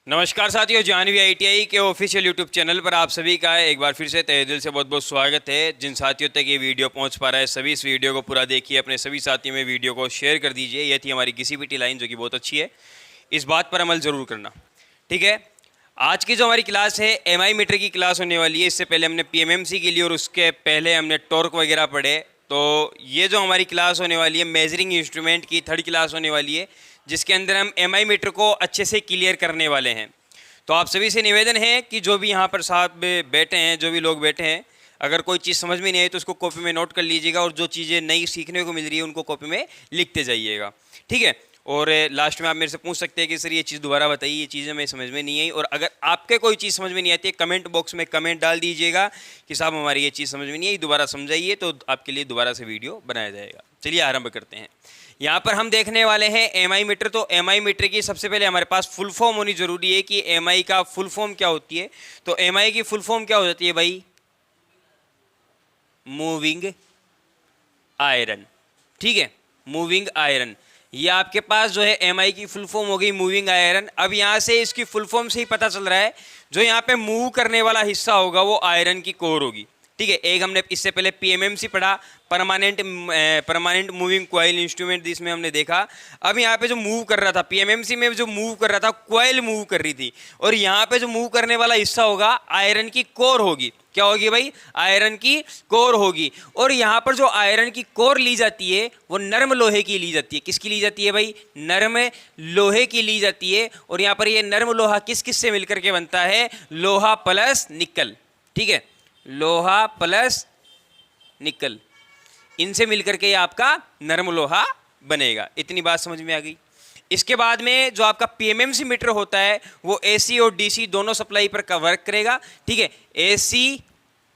नमस्कार साथियों, जानवी आईटीआई के ऑफिशियल यूट्यूब चैनल पर आप सभी का एक बार फिर से तहे दिल से बहुत बहुत स्वागत है। जिन साथियों तक ये वीडियो पहुंच पा रहा है सभी इस वीडियो को पूरा देखिए, अपने सभी साथियों में वीडियो को शेयर कर दीजिए। यह थी हमारी घिसी-पिटी लाइन जो कि बहुत अच्छी है, इस बात पर अमल ज़रूर करना, ठीक है। आज की जो हमारी क्लास है एमआई मीटर की क्लास होने वाली है। इससे पहले हमने पीएमएमसी के लिए और उसके पहले हमने टॉर्क वगैरह पढ़े। तो ये जो हमारी क्लास होने वाली है मेजरिंग इंस्ट्रूमेंट की थर्ड क्लास होने वाली है, जिसके अंदर हम एमआई मीटर को अच्छे से क्लियर करने वाले हैं। तो आप सभी से निवेदन है कि जो भी यहाँ पर साथ में बैठे हैं, जो भी लोग बैठे हैं, अगर कोई चीज़ समझ में नहीं आई तो उसको कॉपी में नोट कर लीजिएगा, और जो चीज़ें नई सीखने को मिल रही है उनको कॉपी में लिखते जाइएगा, ठीक है। और लास्ट में आप मेरे से पूछ सकते हैं कि सर ये चीज़ दोबारा बताइए, ये चीज़ें हमें समझ में नहीं आई। और अगर आपके कोई चीज़ समझ में नहीं आती है, कमेंट बॉक्स में कमेंट डाल दीजिएगा कि साहब हमारी ये चीज़ समझ में नहीं आई, दोबारा समझाइए, तो आपके लिए दोबारा से वीडियो बनाया जाएगा। चलिए आरंभ करते हैं। यहाँ पर हम देखने वाले हैं एमआई मीटर। तो एमआई मीटर की सबसे पहले हमारे पास फुल फॉर्म होनी जरूरी है कि एमआई का फुल फॉर्म क्या होती है। तो एमआई की फुल फॉर्म क्या हो जाती है भाई? मूविंग आयरन, ठीक है, मूविंग आयरन। ये आपके पास जो है एमआई की फुल फॉर्म हो गई मूविंग आयरन। अब यहाँ से इसकी फुल फॉर्म से ही पता चल रहा है जो यहाँ पे मूव करने वाला हिस्सा होगा वो आयरन की कोर होगी, ठीक है। एक हमने इससे पहले पीएमएमसी पढ़ा, परमानेंट मूविंग कॉइल इंस्ट्रूमेंट, जिसमें हमने देखा। अब यहाँ पे जो मूव कर रहा था पीएमएमसी में, जो मूव कर रहा था कॉइल मूव कर रही थी, और यहाँ पे जो मूव करने वाला हिस्सा होगा आयरन की कोर होगी। क्या होगी भाई? आयरन की कोर होगी। और यहाँ पर जो आयरन की कोर ली जाती है वो नर्म लोहे की ली जाती है। किसकी ली जाती है भाई? नर्म लोहे की ली जाती है। और यहाँ पर ये नर्म लोहा किस किस से मिलकर के बनता है? लोहा प्लस निकल, ठीक है, लोहा प्लस निकल, इनसे मिलकर के ये आपका नर्म लोहा बनेगा। इतनी बात समझ में आ गई। इसके बाद में जो आपका पीएमएमसी मीटर होता है वो एसी और डीसी दोनों सप्लाई पर वर्क करेगा, ठीक है। एसी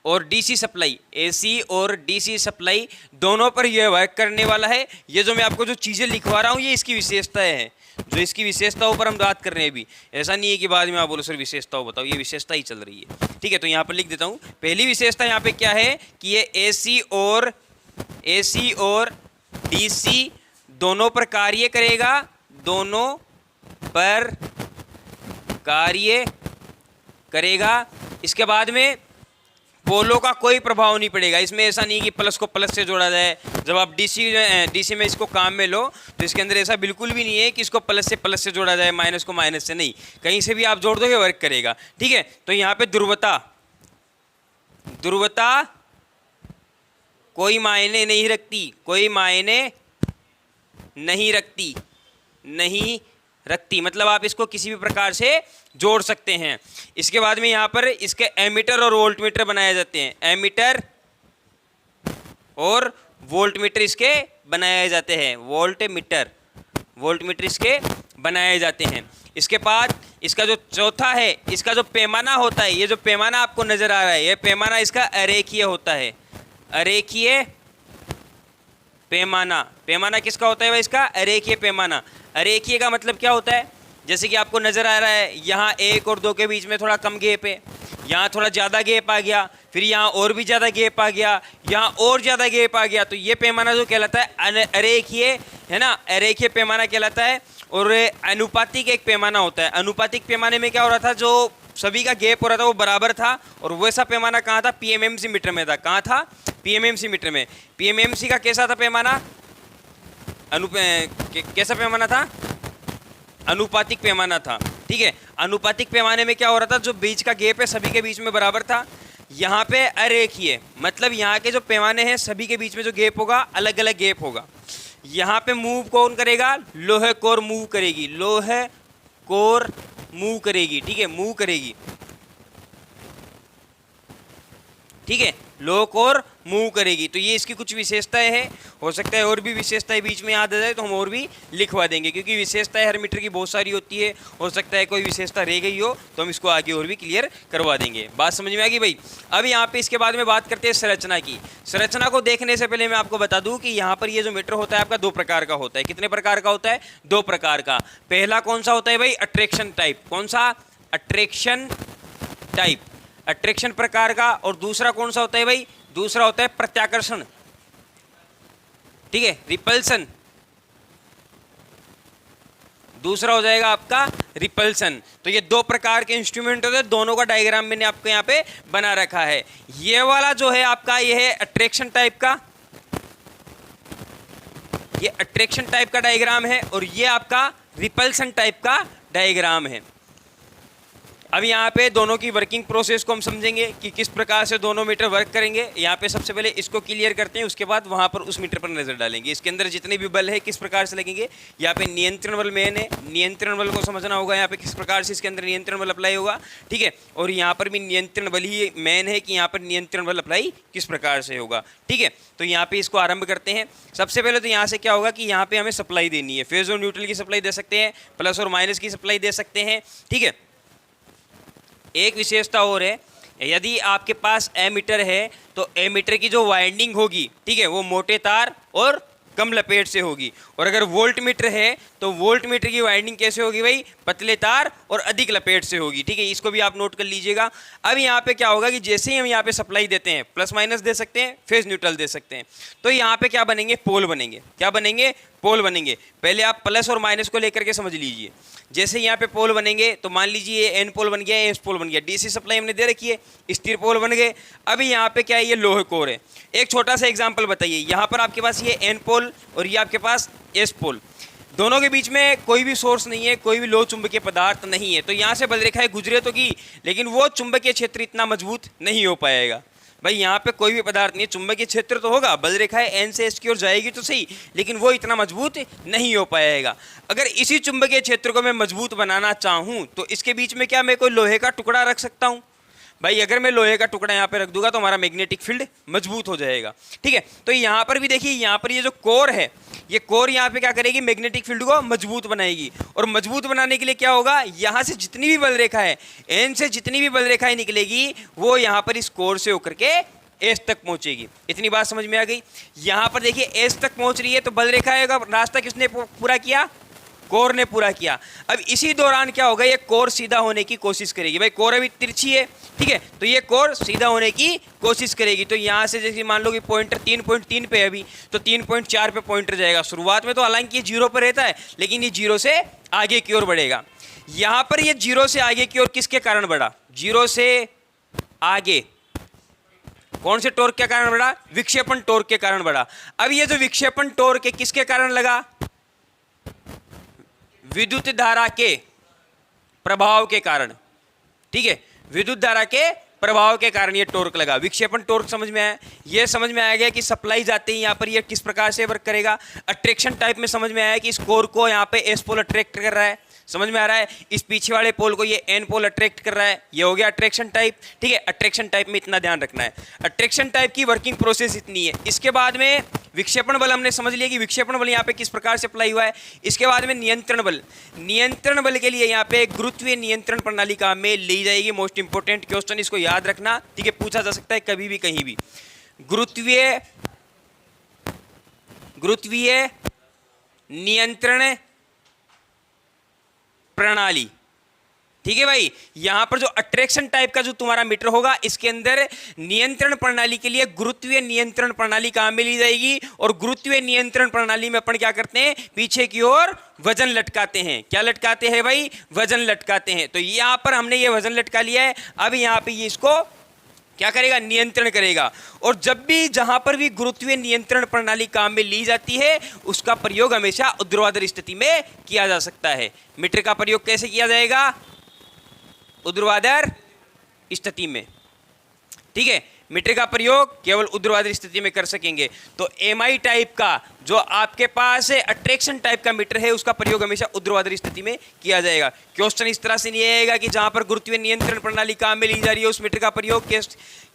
और डीसी सप्लाई, एसी और डीसी सप्लाई दोनों पर यह वर्क करने वाला है। ये जो मैं आपको जो चीज़ें लिखवा रहा हूँ ये इसकी विशेषताएं हैं, जो इसकी विशेषताओं पर हम बात कर रहे हैं अभी। ऐसा नहीं है कि बाद में आप बोलो सर विशेषताओं बताओ, ये विशेषता ही चल रही है, ठीक है। तो यहाँ पर लिख देता हूँ। पहली विशेषता यहाँ पे क्या है कि ये एसी और डीसी दोनों पर कार्य करेगा, दोनों पर कार्य करेगा। इसके बाद में पोलों का कोई प्रभाव नहीं पड़ेगा इसमें। ऐसा नहीं कि प्लस को प्लस से जोड़ा जाए। जब आप डीसी में इसको काम में लो तो इसके अंदर ऐसा बिल्कुल भी नहीं है कि इसको प्लस से जोड़ा जाए, माइनस को माइनस से नहीं, कहीं से भी आप जोड़ दोगे वर्क करेगा, ठीक है। तो यहाँ पे ध्रुवता कोई मायने नहीं रखती, कोई मायने नहीं रखती, मतलब आप इसको किसी भी प्रकार से जोड़ सकते हैं। इसके बाद में यहाँ पर इसके एमीटर और वोल्टमीटर बनाए जाते हैं। एमीटर और वोल्टमीटर इसके बनाए जाते हैं, वोल्टमीटर इसके बनाए जाते हैं। इसके बाद इसका जो चौथा है, इसका जो पैमाना होता है, ये जो पैमाना आपको नजर आ रहा है, ये पैमाना इसका अरेखीय होता है। अरेखीय पैमाना किसका होता है भाई? इसका अरेखीय पैमाना। अरेखीय का मतलब क्या होता है? जैसे कि आपको नजर आ रहा है यहाँ 1 और 2 के बीच में थोड़ा कम गैप है, यहाँ थोड़ा ज़्यादा गैप आ गया, फिर यहाँ और भी ज़्यादा गैप आ गया, यहाँ और ज़्यादा गैप आ गया, तो ये पैमाना जो कहलाता है अरेखीय है ना, अरेखीय पैमाना कहलाता है। और अनुपातिक एक पैमाना होता है। अनुपातिक पैमाने में क्या हो रहा था, जो सभी का गैप हो रहा था वो बराबर था, और वैसा पैमाना कहाँ था? पीएमएमसी मीटर में था। कहाँ था? पीएमएमसी मीटर में। पीएमएमसी का कैसा था पैमाना? कैसा पैमाना था? अनुपातिक पैमाना था, ठीक है। अनुपातिक पैमाने में क्या हो रहा था, जो बीच का गैप है सभी के बीच में बराबर था। यहाँ पे अरेखीय मतलब यहाँ के जो पैमाने हैं सभी के बीच में जो गैप होगा अलग अलग गैप होगा। यहाँ पे मूव कौन करेगा? लोहे कोर मूव करेगी, लोहे कोर मूव करेगी, ठीक है, मूव करेगी, ठीक है, लोह कोर मूव करेगी। तो ये इसकी कुछ विशेषताएं हैं। हो सकता है और भी विशेषताएं बीच में याद आ जाए तो हम और भी लिखवा देंगे, क्योंकि विशेषताएं हर मीटर की बहुत सारी होती है। हो सकता है कोई विशेषता रह गई हो तो हम इसको आगे और भी क्लियर करवा देंगे। बात समझ में आ गई भाई? अब यहाँ पे इसके बाद में बात करते हैं संरचना की। संरचना को देखने से पहले मैं आपको बता दूं कि यहाँ पर ये जो मीटर होता है आपका 2 प्रकार का होता है। कितने प्रकार का होता है? 2 प्रकार का। पहला कौन सा होता है भाई? Attraction type. कौन सा? अट्रैक्शन टाइप, अट्रैक्शन प्रकार का। और दूसरा कौन सा होता है भाई? दूसरा होता है प्रत्याकर्षण, ठीक है, रिपल्सन। दूसरा हो जाएगा आपका रिपल्सन। तो ये दो प्रकार के इंस्ट्रूमेंट होते हैं, दोनों का डायग्राम मैंने आपको यहाँ पे बना रखा है। ये वाला जो है आपका ये है अट्रैक्शन टाइप का, ये अट्रैक्शन टाइप का डायग्राम है, और ये आपका रिपल्सन टाइप का डायग्राम है। अब यहाँ पे दोनों की वर्किंग प्रोसेस को हम समझेंगे कि किस प्रकार से दोनों मीटर वर्क करेंगे। यहाँ पे सबसे पहले इसको क्लियर करते हैं, उसके बाद वहाँ पर उस मीटर पर नजर डालेंगे। इसके अंदर जितने भी बल है किस प्रकार से लगेंगे। यहाँ पे नियंत्रण बल मेन है, नियंत्रण बल को समझना होगा यहाँ पे किस प्रकार से इसके अंदर नियंत्रण बल अप्लाई होगा, ठीक है। और यहाँ पर भी नियंत्रण बल ही मेन है कि यहाँ पर नियंत्रण बल अप्लाई किस प्रकार से होगा, ठीक है। तो यहाँ पे इसको आरंभ करते हैं। सबसे पहले तो यहाँ से क्या होगा कि यहाँ पे हमें सप्लाई देनी है, फेज और न्यूट्रल की सप्लाई दे सकते हैं, प्लस और माइनस की सप्लाई दे सकते हैं, ठीक है। एक विशेषता और है, यदि आपके पास एमीटर है तो एमीटर की जो वाइंडिंग होगी, ठीक है, वो मोटे तार और कम लपेट से होगी। और अगर वोल्ट मीटर है तो वोल्ट मीटर की वाइंडिंग कैसे होगी भाई, पतले तार और अधिक लपेट से होगी, ठीक है। इसको भी आप नोट कर लीजिएगा। अब यहाँ पे क्या होगा कि जैसे ही हम यहाँ पे सप्लाई देते हैं, प्लस माइनस दे सकते हैं, फेज न्यूट्रल दे सकते हैं, तो यहाँ पे क्या बनेंगे, पोल बनेंगे। क्या बनेंगे, पोल बनेंगे। पहले आप प्लस और माइनस को लेकर के समझ लीजिए। जैसे यहाँ पे पोल बनेंगे तो मान लीजिए एन पोल बन गया, एस पोल बन गया, डीसी सप्लाई हमने दे रखी है, स्थिर पोल बन गए। अभी यहाँ पे क्या है, ये लोहे कोर है। एक छोटा सा एग्जांपल बताइए, यहाँ पर आपके पास ये एन पोल और ये आपके पास एस पोल, दोनों के बीच में कोई भी सोर्स नहीं है, कोई भी लोह चुंबकीय पदार्थ नहीं है। तो यहाँ से बल रेखाएं गुजरे तो की, लेकिन वो चुंबकीय क्षेत्र इतना मजबूत नहीं हो पाएगा। भाई यहाँ पे कोई भी पदार्थ नहीं है, चुंबकीय क्षेत्र तो होगा, बल रेखाएं एन से एस की ओर जाएगी तो सही, लेकिन वो इतना मजबूत नहीं हो पाएगा। अगर इसी चुंबकीय क्षेत्र को मैं मजबूत बनाना चाहूँ तो इसके बीच में क्या मैं कोई लोहे का टुकड़ा रख सकता हूँ। भाई अगर मैं लोहे का टुकड़ा यहाँ पे रख दूंगा तो हमारा मैग्नेटिक फील्ड मजबूत हो जाएगा, ठीक है। तो यहाँ पर भी देखिए, यहाँ पर ये जो कोर है, ये कोर यहाँ पे क्या करेगी, मैग्नेटिक फील्ड को मजबूत बनाएगी। और मजबूत बनाने के लिए क्या होगा, यहाँ से जितनी भी बल रेखा है, एन से जितनी भी बल रेखाएं निकलेगी, वो यहाँ पर इस कोर से होकर के एस तक पहुंचेगी। इतनी बात समझ में आ गई। यहाँ पर देखिए एस तक पहुंच रही है, तो बल रेखा का रास्ता किसने पूरा किया, कोर ने पूरा किया। अब इसी दौरान क्या होगा, ये कोर सीधा होने की कोशिश करेगी। भाई कोर अभी तिरछी है, ठीक है, तो ये कोर सीधा होने की कोशिश करेगी। तो यहाँ से जैसे मान लो कि पॉइंटर 3.3 पे है अभी, तो 3.4 पे पॉइंटर जाएगा। शुरुआत में तो हालांकि ये 0 पर रहता है, लेकिन ये 0 से आगे की ओर बढ़ेगा। यहाँ पर ये 0 से आगे की ओर किसके कारण बढ़ा, 0 से आगे कौन से टॉर्क के कारण बढ़ा, विक्षेपण टॉर्क के कारण बढ़ा। अब ये जो विक्षेपण टॉर्क है किसके कारण लगा, विद्युत धारा के प्रभाव के कारण, ठीक है, विद्युत धारा के प्रभाव के कारण ये टॉर्क लगा। विक्षेपण टॉर्क समझ में आया, ये समझ में आ गया कि सप्लाई जाते ही यहाँ पर ये किस प्रकार से वर्क करेगा। अट्रैक्शन टाइप में समझ में आया कि इस कोर को यहाँ पे एस पोल अट्रैक्ट कर रहा है, समझ में आ रहा है। इस पीछे वाले पोल को ये एन पोल अट्रैक्ट कर रहा है, ये हो गया अट्रैक्शन टाइप, ठीक है। अट्रैक्शन टाइप में इतना ध्यान रखना है, अट्रैक्शन टाइप की वर्किंग प्रोसेस इतनी है। इसके बाद में विक्षेपण बल हमने समझ लिया कि विक्षेपण बल यहाँ पे किस प्रकार से अप्लाई हुआ है। इसके बाद में नियंत्रण बल, नियंत्रण बल के लिए यहाँ पे गुरुत्वीय नियंत्रण प्रणाली काम में ली जाएगी। मोस्ट इंपोर्टेंट क्वेश्चन, इसको याद रखना, ठीक है, पूछा जा सकता है कभी भी कहीं भी। गुरुत्वीय नियंत्रण प्रणाली, ठीक है भाई। यहां पर जो अट्रैक्शन टाइप का जो तुम्हारा मीटर होगा, इसके अंदर नियंत्रण प्रणाली के लिए गुरुत्वीय नियंत्रण प्रणाली काम में ली जाएगी। और गुरुत्वीय नियंत्रण प्रणाली में अपन क्या करते हैं, पीछे की ओर वजन लटकाते हैं। क्या लटकाते हैं भाई, वजन लटकाते हैं। तो यहां पर हमने ये वजन लटका लिया है। अब यहां पे ये इसको क्या करेगा, नियंत्रण करेगा। और जब भी जहां पर भी गुरुत्वीय नियंत्रण प्रणाली काम में ली जाती है, उसका प्रयोग हमेशा ऊर्ध्वाधर स्थिति में किया जा सकता है। मीटर का प्रयोग कैसे किया जाएगा, ऊर्ध्वाधर स्थिति में, ठीक है। मीटर का प्रयोग केवल ऊर्ध्वाधर स्थिति में कर सकेंगे। तो एमआई टाइप का जो आपके पास अट्रैक्शन टाइप का मीटर है, उसका प्रयोग हमेशा ऊर्ध्वाधर स्थिति में किया जाएगा। क्वेश्चन इस तरह से नहीं आएगा कि जहां पर गुरुत्वीय नियंत्रण प्रणाली काम में ली जा रही है, उस मीटर का प्रयोग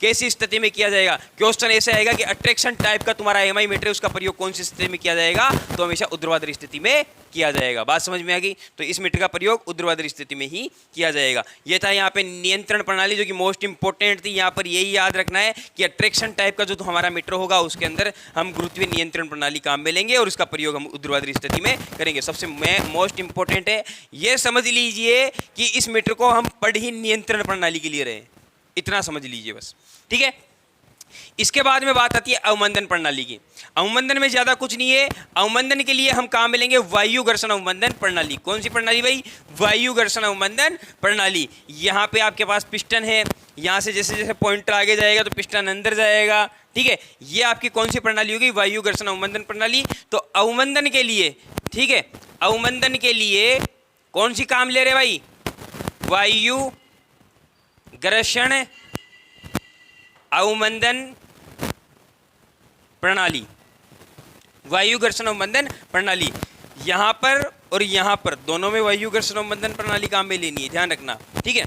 कैसी स्थिति में किया जाएगा। क्वेश्चन ऐसे आएगा कि अट्रैक्शन टाइप का तुम्हारा एमआई मीटर है, उसका प्रयोग कौन सी स्थिति में किया जाएगा, तो हमेशा ऊर्ध्वाधर स्थिति में किया जाएगा। बात समझ में आ गई। तो इस मीटर का प्रयोग ऊर्ध्वाधर स्थिति में ही किया जाएगा। यह था यहाँ पे नियंत्रण प्रणाली, जो कि मोस्ट इंपोर्टेंट थी। यहाँ पर यही याद रखना है कि अट्रैक्शन टाइप का जो हमारा मीटर होगा, उसके अंदर हम गुरुत्वीय नियंत्रण प्रणाली काम में लेंगे और इसका प्रयोग हम ऊर्ध्वाधर स्थिति में करेंगे। सबसे मोस्ट इंपोर्टेंट है, यह समझ लीजिए कि इस मीटर को हम पढ़ ही नियंत्रण प्रणाली के लिए रहे, इतना समझ लीजिए बस, ठीक है। इसके बाद में बात आती है अवमंदन प्रणाली की। अवमंदन में ज्यादा कुछ नहीं है। अवमंदन के लिए हम कहाँ मिलेंगे? वायु घर्षण अवमंदन प्रणाली। कौन सी प्रणाली भाई? वायु घर्षण अवमंदन प्रणाली। यहाँ पे आपके पास पिस्टन है, यहाँ से जैसे जैसे पॉइंटर आगे जाएगा तो पिस्टन अंदर जाएगा, ठीक है। ये आपकी कौन सी प्रणाली होगी? वायु घर्षण अवमंदन प्रणाली। तो अवमंदन के लिए, ठीक है, अवमंदन के लिए कौन सी काम ले रहे भाई? वायु घर्षण अवमंदन प्रणाली। वायु घर्षण अवमंदन प्रणाली यहां पर और यहां पर दोनों में वायु घर्षण अवमंदन प्रणाली काम में लेनी है, ध्यान रखना, ठीक है।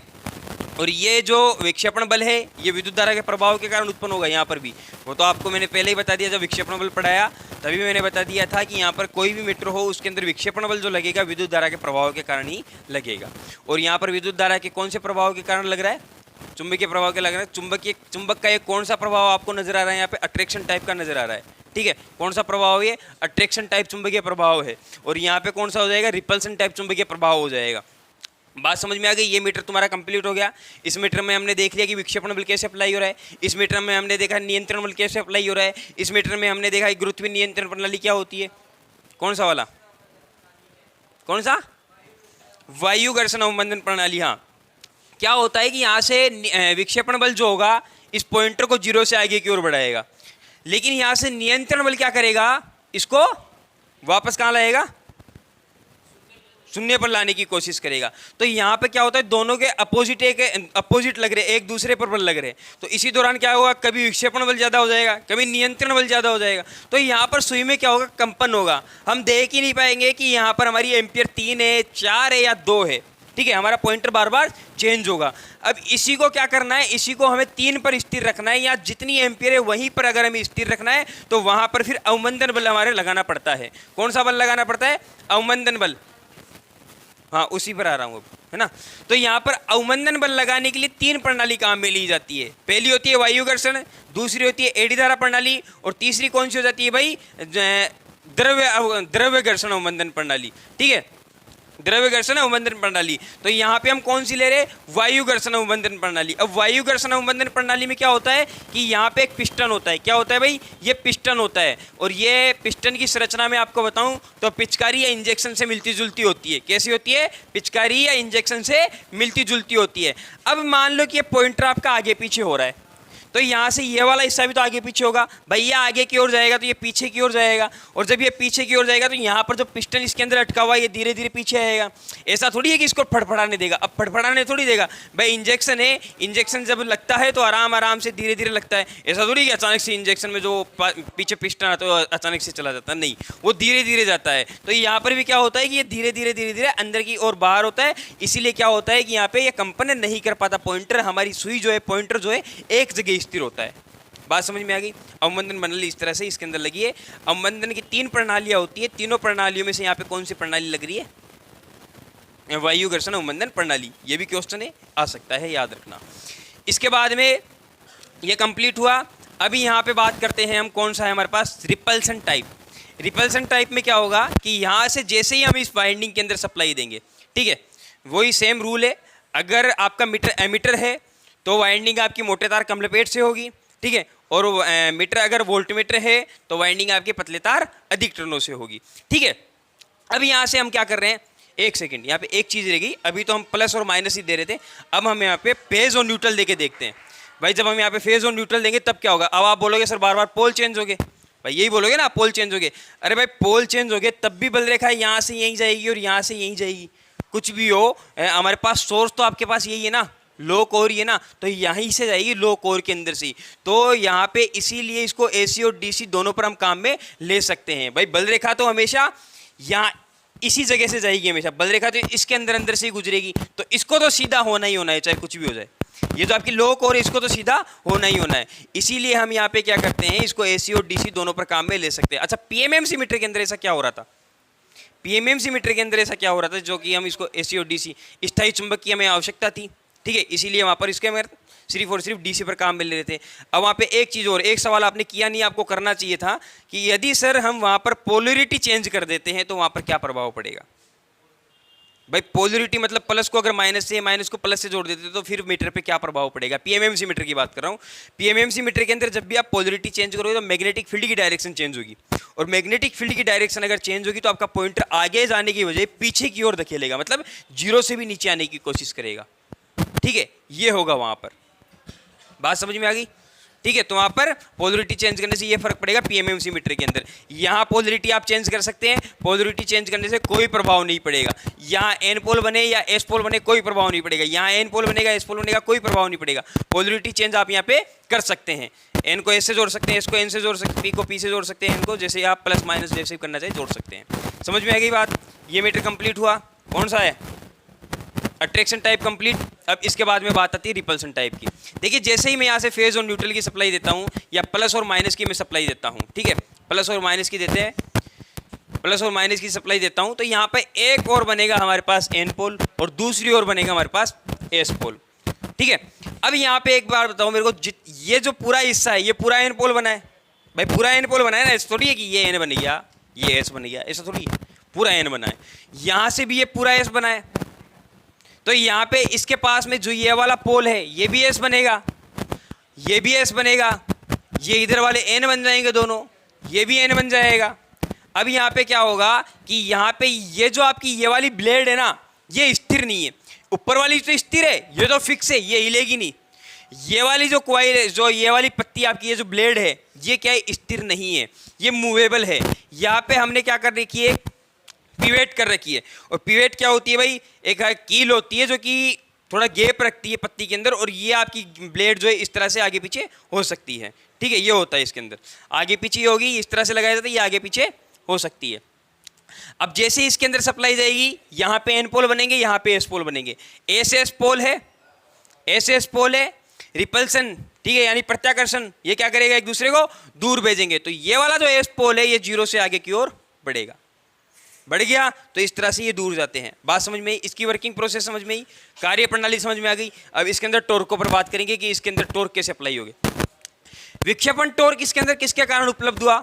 और ये जो विक्षेपण बल है ये विद्युत धारा के प्रभाव के कारण उत्पन्न होगा। यहाँ पर भी वो तो आपको मैंने पहले ही बता दिया, जब विक्षेपण बल पढ़ाया तभी मैंने बता दिया था कि यहाँ पर कोई भी मीटर हो उसके अंदर विक्षेपण बल जो लगेगा विद्युत धारा के प्रभाव के कारण ही लगेगा। और यहाँ पर विद्युत धारा के कौन से प्रभाव के कारण लग रहा है? चुंबकीय प्रभाव के लग रहा है। चुंबक का एक कौन सा प्रभाव आपको नजर आ रहा है? यहाँ पे अट्रैक्शन टाइप का नजर आ रहा है, ठीक है। कौन सा प्रभाव? ये अट्रैक्शन टाइप चुंबकीय प्रभाव है। और यहाँ पे कौन सा हो जाएगा? रिपल्सन टाइप चुंबकीय प्रभाव हो जाएगा। बात समझ में आ गई? ये मीटर तुम्हारा कंप्लीट हो गया। इस मीटर में हमने देख लिया कि विक्षेपण बल कैसे अप्लाई हो रहा है। इस मीटर में हमने देखा नियंत्रण बल कैसे अप्लाई हो रहा है। इस मीटर में हमने देखा गुरुत्वीय नियंत्रण प्रणाली क्या होती है। कौन सा वाला? कौन सा? वायु घर्षण अवमंदन प्रणाली। हाँ, क्या होता है कि यहाँ से विक्षेपण बल जो होगा इस पॉइंटर को 0 से आगे की ओर बढ़ाएगा, लेकिन यहाँ से नियंत्रण बल क्या करेगा? इसको वापस कहाँ लाएगा? शून्य पर लाने की कोशिश करेगा। तो यहाँ पे क्या होता है? दोनों के अपोजिट लग रहे, एक दूसरे पर बल लग रहे। तो इसी दौरान क्या होगा? कभी विक्षेपण बल ज्यादा हो जाएगा, कभी नियंत्रण बल ज्यादा हो जाएगा। तो यहाँ पर सुई में क्या होगा? कंपन होगा। हम देख ही नहीं पाएंगे कि यहाँ पर हमारी एम्पियर 3 है, 4 है या 2 है, ठीक है। हमारा पॉइंटर बार बार चेंज होगा। अब इसी को क्या करना है? इसी को हमें 3 पर स्थिर रखना है, या जितनी एम्पियर है वहीं पर अगर हमें स्थिर रखना है तो वहां पर फिर अवमंदन बल हमारे लगाना पड़ता है। कौन सा बल लगाना पड़ता है? अवमंदन बल। हाँ, उसी पर आ रहा हूँ, है ना। तो यहाँ पर अवमंदन बल लगाने के लिए 3 प्रणाली काम में ली जाती है। पहली होती है वायु घर्षण, दूसरी होती है एडी धारा प्रणाली, और तीसरी कौन सी हो जाती है भाई? द्रव्य घर्षण अवमंदन प्रणाली, ठीक है। द्रव्य घर्षण अवमंदन प्रणाली। तो यहाँ पे हम कौन सी ले रहे? वायु घर्षण अवमंदन प्रणाली। अब वायु घर्षण अवमंदन प्रणाली में क्या होता है कि यहाँ पे एक पिस्टन होता है। क्या होता है भाई? ये पिस्टन होता है। और ये पिस्टन की संरचना में आपको बताऊं तो पिचकारी या इंजेक्शन से मिलती जुलती होती है। कैसी होती है? पिचकारी या इंजेक्शन से मिलती जुलती होती है। अब मान लो कि ये पॉइंटर आपका आगे पीछे हो रहा है, तो यहाँ से ये वाला हिस्सा भी तो आगे पीछे होगा। भैया आगे की ओर जाएगा तो ये पीछे की ओर जाएगा, और जब ये पीछे की ओर जाएगा तो यहाँ पर जो पिस्टन इसके अंदर अटका हुआ है ये धीरे धीरे पीछे आएगा। ऐसा थोड़ी है कि इसको फड़फड़ाने देगा। अब फड़फड़ाने थोड़ी देगा भाई, इंजेक्शन है, इंजेक्शन जब लगता है तो आराम आराम से धीरे धीरे लगता है। ऐसा थोड़ी कि अचानक से इंजेक्शन में जो पीछे पिस्टन आता है तो अचानक से चला जाता है, नहीं, वो धीरे धीरे जाता है। तो यहाँ पर भी क्या होता है कि ये धीरे धीरे अंदर की ओर बाहर होता है। इसीलिए क्या होता है कि यहाँ पे ये कंपन नहीं कर पाता पॉइंटर। हमारी सुई जो है, पॉइंटर जो है, एक जगह स्थिर होता है। बात समझ में आ गई? अवमंदन प्रणाली इस तरह से इसके अंदर लगी है। अवमंदन की 3 प्रणालियां होती है। तीनों प्रणालियों में से यहाँ पे कौन सी प्रणाली लग रही है? वायु घर्षण अवमंदन प्रणाली। ये भी क्वेश्चन है, आ सकता है, याद रखना। इसके बाद में ये कंप्लीट हुआ। अभी यहाँ पे बात करते हैं हम, कौन सा है हमारे पास? Repulsion type. रिपल्सन टाइप में क्या होगा कि यहाँ से जैसे ही हम इस वाइंडिंग के अंदर सप्लाई देंगे, ठीक है, वही सेम रूल है। अगर आपका मीटर एमीटर है तो वाइंडिंग आपकी मोटे तार कम लपेट से होगी, ठीक है। और मीटर अगर वोल्टमीटर है तो वाइंडिंग आपके पतले तार अधिक टर्नों से होगी, ठीक है। अब यहाँ से हम क्या कर रहे हैं? एक सेकंड, यहाँ पे एक चीज रह गई। अभी तो हम प्लस और माइनस ही दे रहे थे, अब हम यहाँ पे फेज और न्यूट्रल देके देखते हैं। भाई जब हम यहाँ पे फेज और न्यूट्रल देंगे तब क्या होगा? अब आप बोलोगे सर बार बार पोल चेंज हो गए। भाई यही बोलोगे ना, पोल चेंज हो गए। अरे भाई पोल चेंज हो गए तब भी बल रेखा यहाँ से यहीं जाएगी और यहाँ से यहीं जाएगी। कुछ भी हो, हमारे पास सोर्स तो आपके पास यही है ना, लो कोर ही है ना, तो यहीं से जाएगी लो कोर के अंदर से। तो यहाँ पे इसीलिए इसको एसी और डीसी दोनों पर हम काम में ले सकते हैं। भाई बल रेखा तो हमेशा यहाँ इसी जगह से जाएगी, हमेशा बल रेखा तो इसके अंदर अंदर से ही गुजरेगी। तो इसको तो सीधा होना ही होना है, चाहे कुछ भी हो जाए। ये तो आपकी लो कोर है, इसको तो सीधा होना ही होना है। इसीलिए हम यहाँ पे क्या करते हैं, इसको एसी और डीसी दोनों पर काम में ले सकते हैं। अच्छा, पीएमएमसी मीटर के अंदर ऐसा क्या हो रहा था? पीएमएमसी मीटर के अंदर ऐसा क्या हो रहा था जो कि हम इसको एसी और डीसी, स्थायी चुंबक की हमें आवश्यकता थी, ठीक है, इसीलिए वहाँ पर इसके हमें सिर्फ और सिर्फ डीसी पर काम मिल रहे थे। अब वहाँ पे एक चीज़ और, एक सवाल आपने किया नहीं, आपको करना चाहिए था कि यदि सर हम वहाँ पर पोलरिटी चेंज कर देते हैं तो वहाँ पर क्या प्रभाव पड़ेगा? भाई पोलरिटी मतलब प्लस को अगर माइनस से माइनस को प्लस से जोड़ देते तो फिर मीटर पे क्या प्रभाव पड़ेगा। पीएमएमसी मीटर की बात कर रहा हूँ। पीएमएमसी मीटर के अंदर जब भी आप पोलरिटी चेंज करोगे तो मैग्नेटिक फील्ड की डायरेक्शन चेंज होगी, और मैग्नेटिक फील्ड की डायरेक्शन अगर चेंज होगी तो आपका पॉइंटर आगे जाने की बजाय पीछे की ओर धकेलेगा, मतलब जीरो से भी नीचे आने की कोशिश करेगा। ठीक है, ये होगा वहां पर। बात समझ में आ गई? ठीक है, तो वहां पर पोलरिटी चेंज करने से ये फर्क पड़ेगा पीएमएमसी मीटर के अंदर। यहाँ पोलरिटी आप चेंज कर सकते हैं, पोलरिटी चेंज करने से कोई प्रभाव नहीं पड़ेगा। यहाँ एन पोल बने या एस पोल बने कोई प्रभाव नहीं पड़ेगा, यहाँ एन पोल बनेगा एस पोल बनेगा कोई प्रभाव नहीं पड़ेगा। पोलरिटी चेंज आप यहाँ पे कर सकते हैं। एन को एस से जोड़ सकते हैं, एस को एन से जोड़ सकते हैं, पी को पी से जोड़ सकते हैं, एन को जैसे आप प्लस माइनस जैसे करना चाहिए जोड़ सकते हैं। समझ में आ गई बात? ये मीटर कंप्लीट हुआ। कौन सा है? Attraction type complete. अब इसके बाद में बात आती है रिपल्सन टाइप की। देखिए, जैसे ही मैं यहाँ से फेज और न्यूट्रल की सप्लाई देता हूँ या प्लस और माइनस की मैं सप्लाई देता हूँ, ठीक है, प्लस और माइनस की देते हैं, प्लस और माइनस की सप्लाई देता हूँ, तो यहाँ पे एक और बनेगा हमारे पास एन पोल और दूसरी ओर बनेगा हमारे पास एस पोल। ठीक है, अब यहाँ पे एक बार बताओ मेरे को, ये जो पूरा हिस्सा है ये पूरा एन पोल बना है भाई, पूरा एन पोल बना है ना। ऐसा थोड़ी है कि ये एन बन गया ये एस बन गया, ऐसा थोड़ी है, पूरा एन बना है। यहाँ से भी ये पूरा एस बना है, तो यहाँ पे इसके पास में जो ये वाला पोल है ये भी एस बनेगा, ये भी एस बनेगा, ये इधर वाले एन बन जाएंगे दोनों, ये भी एन बन जाएगा। अब यहाँ पे क्या होगा कि यहाँ पे ये जो आपकी ये वाली ब्लेड है ना, ये स्थिर नहीं है। ऊपर वाली तो स्थिर है, ये तो फिक्स है, ये हिलेगी नहीं। ये वाली जो कॉइल है, जो ये वाली पत्ती आपकी, ये जो ब्लेड है, ये क्या है? स्थिर नहीं है, ये मूवेबल है। यहाँ पे हमने क्या कर रखी है? पिवेट कर रखी है। और पिवेट क्या होती है भाई? एक कील होती है जो कि थोड़ा गैप रखती है पत्ती के अंदर, और ये आपकी ब्लेड जो है इस तरह से आगे पीछे हो सकती है। ठीक है, ये होता है इसके अंदर, आगे पीछे होगी, इस तरह से लगाया जाता है, ये आगे पीछे हो सकती है। अब जैसे ही इसके अंदर सप्लाई जाएगी, यहाँ पे एन पोल बनेंगे, यहाँ पे एस पोल बनेंगे। एस पोल है, एस पोल है। रिपल्सन, ठीक है, यानी प्रत्याकर्षण, ये क्या करेगा? एक दूसरे को दूर भेजेंगे। तो ये वाला जो एस पोल है ये जीरो से आगे की ओर बढ़ेगा, बढ़ गया, तो इस तरह से ये दूर जाते हैं। बात समझ में आई? इसकी वर्किंग प्रोसेस समझ में आई, कार्य प्रणाली समझ में आ गई। अब इसके अंदर टॉर्क पर बात करेंगे कि इसके अंदर टॉर्क कैसे अप्लाई होगी। विक्षेपण टॉर्क इसके अंदर किसके कारण उपलब्ध हुआ?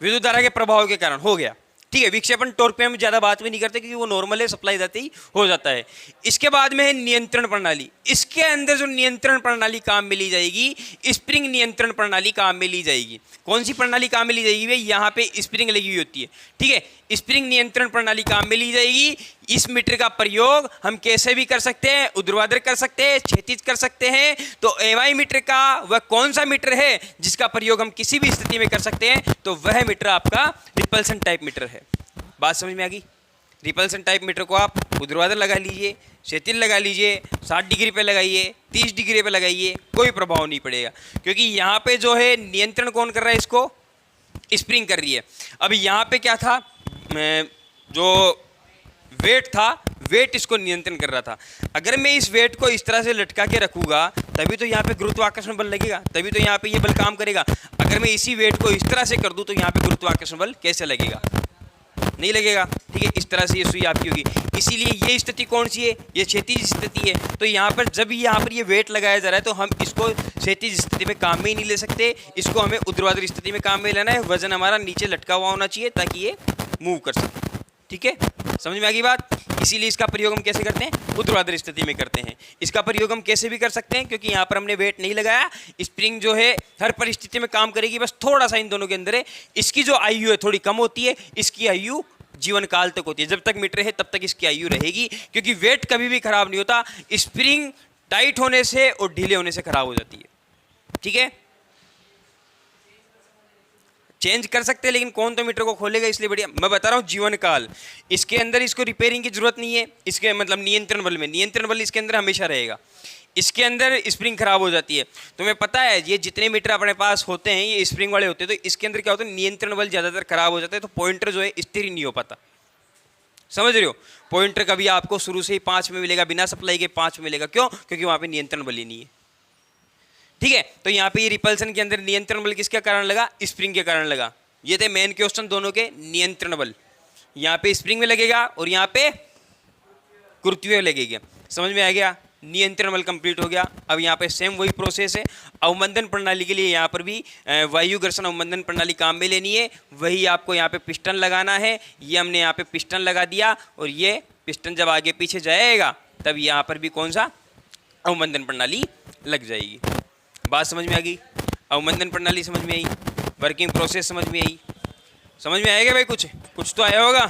विद्युत धारा के प्रभाव के कारण हो गया। ठीक है, विक्षेपण टॉर्क पे हम ज्यादा बात भी नहीं करते क्योंकि वो नॉर्मल है, सप्लाई जाते ही हो जाता है। इसके बाद में है नियंत्रण प्रणाली। इसके अंदर जो नियंत्रण प्रणाली काम में ली जाएगी, स्प्रिंग नियंत्रण प्रणाली काम में ली जाएगी। कौन सी प्रणाली काम में ली जाएगी भाई? यहाँ पे स्प्रिंग लगी हुई होती है। ठीक है, स्प्रिंग नियंत्रण प्रणाली काम में ली जाएगी। इस मीटर का प्रयोग हम कैसे भी कर सकते हैं, ऊर्ध्वाधर कर सकते हैं, क्षैतिज कर सकते हैं। तो एमआई मीटर का वह कौन सा मीटर है जिसका प्रयोग हम किसी भी स्थिति में कर सकते हैं? तो वह मीटर आपका रिपल्सन टाइप मीटर है। बात समझ में आ गई? रिपल्सन टाइप मीटर को आप ऊर्ध्वाधर लगा लीजिए, क्षैतिज लगा लीजिए, 60 डिग्री पे लगाइए, 30 डिग्री पे लगाइए, कोई प्रभाव नहीं पड़ेगा, क्योंकि यहाँ पे जो है नियंत्रण कौन कर रहा है? इसको स्प्रिंग कर रही है। अब यहाँ पे क्या था? जो वेट था, वेट इसको नियंत्रण कर रहा था। अगर मैं इस वेट को इस तरह से लटका के रखूंगा तभी तो यहाँ पे गुरुत्वाकर्षण बल लगेगा, तभी तो यहाँ पे ये बल काम करेगा। अगर मैं इसी वेट को इस तरह से कर दूं तो यहाँ पे गुरुत्वाकर्षण बल कैसे लगेगा? नहीं लगेगा। ठीक है, इस तरह से ये सुई आपकी होगी। इसीलिए ये स्थिति कौन सी है? ये क्षैतिज स्थिति है। तो यहाँ पर जब यहाँ पर ये वेट लगाया जा रहा है तो हम इसको क्षैतिज स्थिति में काम में ही नहीं ले सकते, इसको हमें ऊर्ध्वाधर स्थिति में काम में लेना है। वजन हमारा नीचे लटका हुआ होना चाहिए ताकि ये मूव कर सके। ठीक है, समझ में आ गई बात? इसीलिए इसका प्रयोग हम कैसे करते हैं? ऊर्ध्वाधर स्थिति में करते हैं। इसका प्रयोग हम कैसे भी कर सकते हैं क्योंकि यहाँ पर हमने वेट नहीं लगाया। स्प्रिंग जो है हर परिस्थिति में काम करेगी, बस थोड़ा सा इन दोनों के अंदर है। इसकी जो आयु है थोड़ी कम होती है, इसकी आयु जीवन काल तक होती है। जब तक मीटर है तब तक इसकी आयु रहेगी, क्योंकि वेट कभी भी खराब नहीं होता। स्प्रिंग टाइट होने से और ढीले होने से खराब हो जाती है। ठीक है, चेंज कर सकते हैं लेकिन कौन तो मीटर को खोलेगा, इसलिए बढ़िया मैं बता रहा हूँ जीवन काल। इसके अंदर इसको रिपेयरिंग की जरूरत नहीं है। इसके मतलब नियंत्रण बल में, नियंत्रण बल इसके अंदर हमेशा रहेगा। इसके अंदर स्प्रिंग खराब हो जाती है। तुम्हें पता है ये जितने मीटर अपने पास होते हैं ये स्प्रिंग वाले होते हैं, तो इसके अंदर क्या होता है? नियंत्रण बल ज़्यादातर खराब हो जाता है, तो पॉइंटर जो है स्थिर ही नहीं हो पाता। समझ रहे हो? पॉइंटर कभी आपको शुरू से ही 5 में मिलेगा, बिना सप्लाई के 5 में मिलेगा। क्यों? क्योंकि वहाँ पे नियंत्रण बल ही नहीं है। ठीक है, तो यहाँ पे ये रिपल्सन के अंदर नियंत्रण बल किसके कारण लगा? स्प्रिंग के कारण लगा। ये थे मेन क्वेश्चन दोनों के। नियंत्रण बल यहाँ पे स्प्रिंग में लगेगा और यहाँ पे गुरुत्वीय लगेगा। समझ में आ गया? नियंत्रण बल कंप्लीट हो गया। अब यहाँ पे सेम वही प्रोसेस है। अवमंदन प्रणाली के लिए यहाँ पर भी वायु घर्षण अवमंदन प्रणाली काम में लेनी है। वही आपको यहाँ पे पिस्टन लगाना है। ये हमने यहाँ पे पिस्टन लगा दिया और ये पिस्टन जब आगे पीछे जाएगा तब यहाँ पर भी कौन सा, अवमंदन प्रणाली लग जाएगी। बात समझ में आ गई? अवमंदन प्रणाली समझ में आई, वर्किंग प्रोसेस समझ में आई, समझ में आएगा भाई? कुछ तो आया होगा।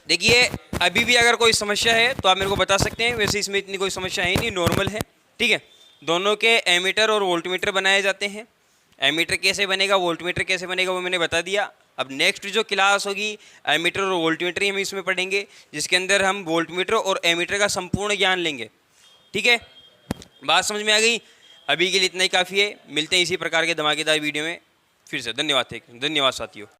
देखिए अभी भी अगर कोई समस्या है तो आप मेरे को बता सकते हैं, वैसे इसमें इतनी कोई समस्या है नहीं, नॉर्मल है। ठीक है, दोनों के एमीटर और वोल्टमीटर बनाए जाते हैं। एमीटर कैसे बनेगा, वोल्टमीटर कैसे बनेगा, वो मैंने बता दिया। अब नेक्स्ट जो क्लास होगी एमीटर और वोल्टमीटर ही हम इसमें पढ़ेंगे, जिसके अंदर हम वोल्टमीटर और एमीटर का संपूर्ण ज्ञान लेंगे। ठीक है, बात समझ में आ गई? अभी के लिए इतना ही काफ़ी है, मिलते हैं इसी प्रकार के धमाकेदार वीडियो में फिर से। धन्यवाद साथियों।